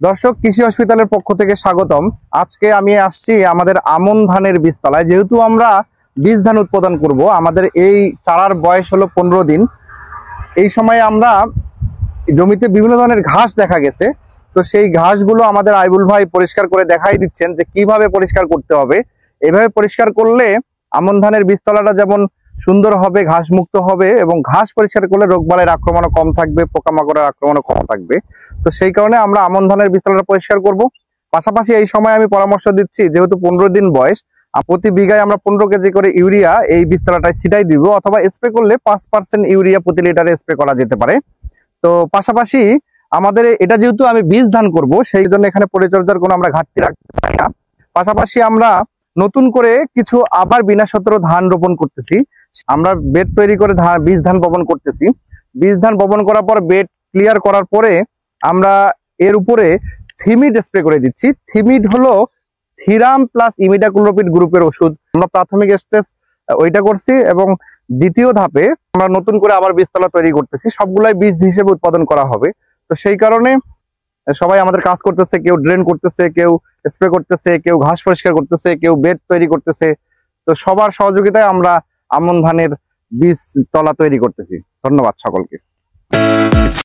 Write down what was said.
দর্শক, কৃষি হসপিটালের পক্ষ থেকে স্বাগতম। আজকে আমি আসছি আমাদের আমন ধানের বীজতলায়। যেহেতু আমরা বীজ ধান উৎপাদন করব, আমাদের এই চারার বয়স হলো 15 দিন। এই সময় আমরা জমিতে বিভিন্ন ধরনের ঘাস দেখা গেছে, তো সেই ঘাসগুলো আমাদের আইবুল ভাই পরিষ্কার করে দেখাই দিচ্ছেন যে কিভাবে পরিষ্কার করতে হবে। এভাবে পরিষ্কার করলে আমন ধানের বীজতলাটা যেমন সুন্দর হবে, ঘাস মুক্ত হবে, এবং ঘাস পরিষ্কার করলে রোগবালাইয়ের আক্রমণও কম থাকবে, পোকামাকড়ের আক্রমণও কম থাকবে। তো সেই কারণে আমরা আমন ধানের বীজতলাটা পরিষ্কার করব। পাশাপাশি এই সময় আমি পরামর্শ দিচ্ছি, যেহেতু 15 দিন বয়স, প্রতি বিঘায় আমরা 15 কেজি করে ইউরিয়া এই বীজতলাটায় ছিটাই দিব, অথবা স্প্রে করলে 5% ইউরিয়া প্রতি লিটারে স্প্রে করা যেতে পারে। তো পাশাপাশি আমাদের এটা যেহেতু আমি বীজ ধান করব, সেই জন্য এখানে পরিচর্যার কোনো আমরা ঘাটতি রাখতে চাই না। পাশাপাশি আমরা নতুন করে কিছু আবার বিনা সতেরো ধান রোপণ করতেছি। আমরা বেড তৈরি করে বীজ ধান বপন করতেছি। বীজ ধান বপন করার পর বেড ক্লিয়ার করার পরে আমরা এর উপরে থিমিড স্প্রে করে দিচ্ছি। থিমিড হলো থিরাম প্লাস ইমিডাক্লোপিড গ্রুপের ওষুধ। আমরা প্রাথমিক স্টেজ ওইটা করছি, এবং দ্বিতীয় ধাপে আমরা নতুন করে আবার বীজতলা তৈরি করতেছি। সবগুলাই বীজ হিসেবে উৎপাদন করা হবে। তো সেই কারণে সবাই আমাদের কাজ করতেছে, কেউ ড্রেন করতেছে, কেউ স্প্রে করতেছে, কেউ ঘাস পরিষ্কার করতেছে, কেউ বেড তৈরি করতেছে। তো সবার সহযোগিতায় আমরা আমন ধানের বীজ তলা তৈরি করতেছি। ধন্যবাদ সকলকে।